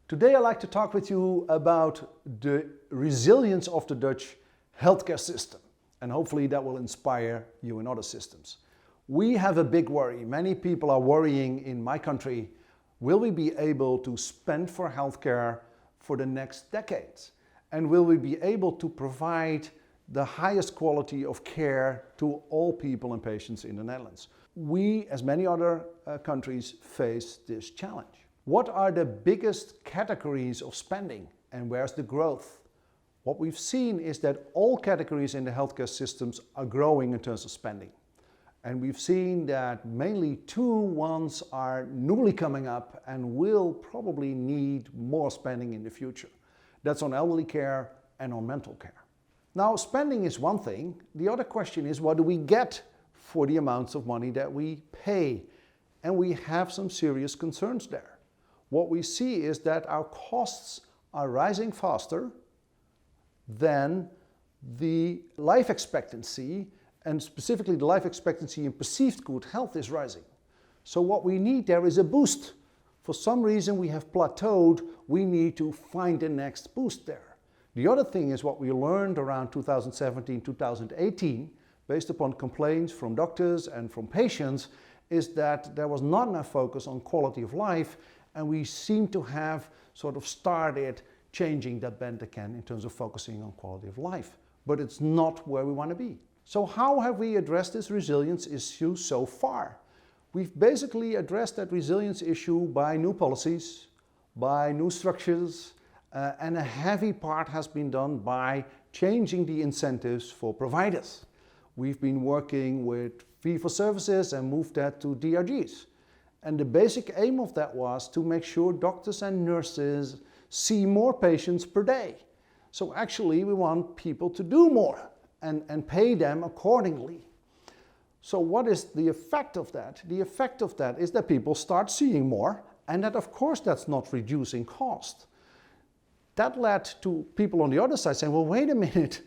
Today I'd like to talk with you about the resilience of the Dutch healthcare system, and hopefully that will inspire you in other systems. We have a big worry. Many people are worrying in my country, will we be able to spend for healthcare for the next decades? And will we be able to provide the highest quality of care to all people and patients in the Netherlands? We, as many other countries, face this challenge. What are the biggest categories of spending and where's the growth? What we've seen is that all categories in the healthcare systems are growing in terms of spending. And we've seen that mainly two ones are newly coming up and will probably need more spending in the future. That's on elderly care and on mental care. Now, spending is one thing. The other question is, what do we get for the amounts of money that we pay? And we have some serious concerns there. What we see is that our costs are rising faster than the life expectancy, and specifically the life expectancy in perceived good health is rising. So what we need there is a boost. For some reason we have plateaued, we need to find the next boost there. The other thing is what we learned around 2017, 2018, based upon complaints from doctors and from patients, is that there was not enough focus on quality of life, and we seem to have sort of started changing that bend again in terms of focusing on quality of life. But it's not where we want to be. So how have we addressed this resilience issue so far? We've basically addressed that resilience issue by new policies, by new structures, and a heavy part has been done by changing the incentives for providers. We've been working with fee-for-services and moved that to DRGs. And the basic aim of that was to make sure doctors and nurses see more patients per day. So actually we want people to do more and pay them accordingly. So what is the effect of that? The effect of that is that people start seeing more, and that of course that's not reducing cost. That led to people on the other side saying, well, wait a minute,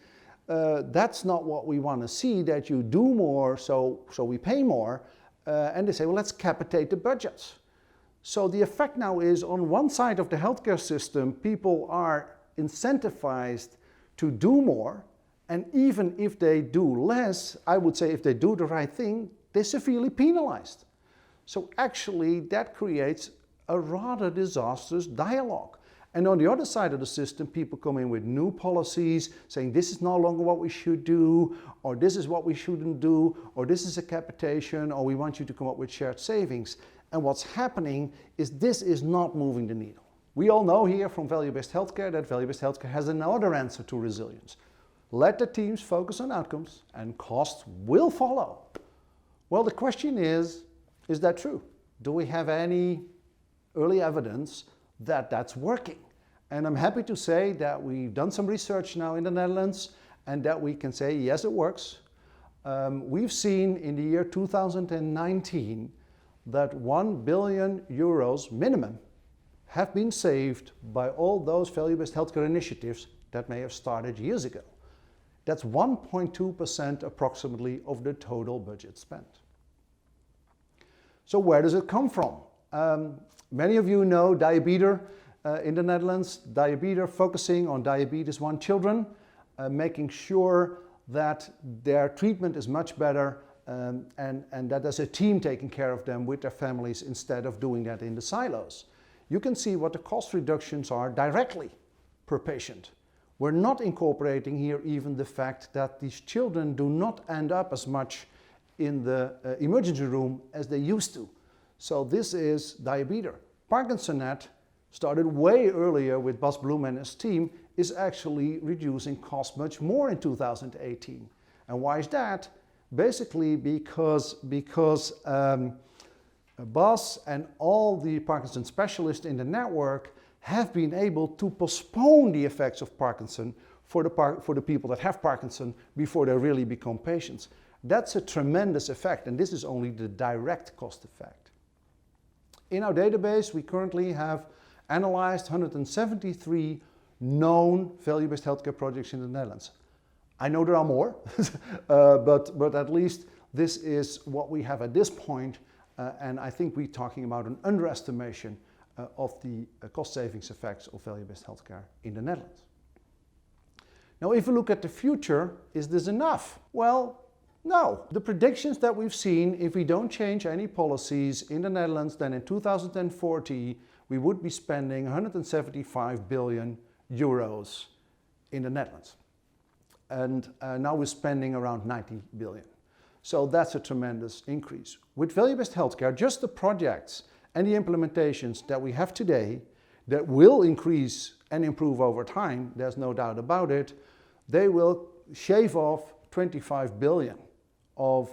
that's not what we want to see, that you do more so we pay more. And they say, well, let's capitate the budgets. So the effect now is, on one side of the healthcare system, people are incentivized to do more, and even if they do less, I would say if they do the right thing, they're severely penalized. So actually that creates a rather disastrous dialogue. And on the other side of the system, people come in with new policies saying this is no longer what we should do, or this is what we shouldn't do, or this is a capitation, or we want you to come up with shared savings. And what's happening is this is not moving the needle. We all know here from value-based healthcare that value-based healthcare has another answer to resilience. Let the teams focus on outcomes and costs will follow. Well, the question is that true? Do we have any early evidence that that's working? And I'm happy to say that we've done some research now in the Netherlands and that we can say, yes, it works. We've seen in the year 2019 that 1 billion euros minimum have been saved by all those value-based healthcare initiatives that may have started years ago. That's 1.2% approximately of the total budget spent. So where does it come from? Many of you know Diabetes in the Netherlands. Diabetes focusing on diabetes 1 children, making sure that their treatment is much better and that there's a team taking care of them with their families instead of doing that in the silos. You can see what the cost reductions are directly per patient. We're not incorporating here even the fact that these children do not end up as much in the emergency room as they used to. So this is diabetes. ParkinsonNet started way earlier with Bas Bloem and his team, is actually reducing costs much more in 2018. And why is that? Basically because Bas and all the Parkinson specialists in the network have been able to postpone the effects of Parkinson for the people that have Parkinson before they really become patients. That's a tremendous effect, and this is only the direct cost effect. In our database, we currently have analyzed 173 known value-based healthcare projects in the Netherlands. I know there are more, but at least this is what we have at this point, and I think we're talking about an underestimation of the cost savings effects of value-based healthcare in the Netherlands. Now, if we look at the future, is this enough? Well, no. The predictions that we've seen, if we don't change any policies in the Netherlands, then in 2040 we would be spending 175 billion euros in the Netherlands. And now we're spending around 90 billion. So that's a tremendous increase. With value-based healthcare, just the projects and the implementations that we have today that will increase and improve over time, there's no doubt about it, they will shave off 25 billion of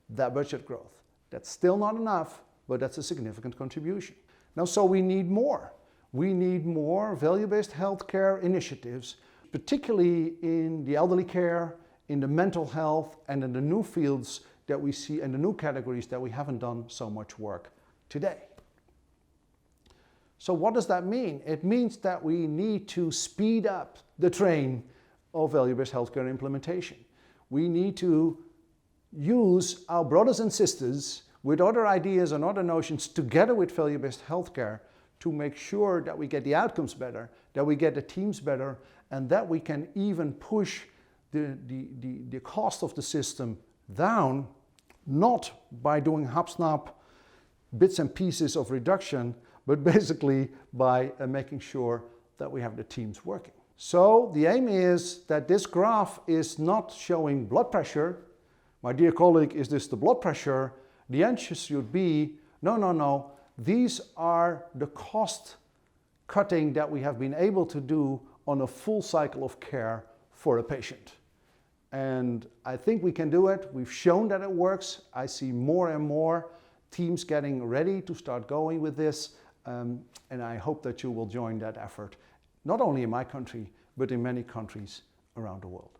that budget growth. That's still not enough, but that's a significant contribution. Now, so we need more. We need more value-based healthcare initiatives, particularly in the elderly care, in the mental health, and in the new fields that we see and the new categories that we haven't done so much work today. So what does that mean? It means that we need to speed up the train of value-based healthcare implementation. We need to use our brothers and sisters with other ideas and other notions together with value-based healthcare to make sure that we get the outcomes better, that we get the teams better, and that we can even push the cost of the system down, not by doing hop-snap bits and pieces of reduction, but basically by making sure that we have the teams working. So the aim is that this graph is not showing blood pressure. My dear colleague, is this the blood pressure? The answer should be, no. These are the cost cutting that we have been able to do on a full cycle of care for a patient. And I think we can do it. We've shown that it works. I see more and more teams getting ready to start going with this. And I hope that you will join that effort, not only in my country, but in many countries around the world.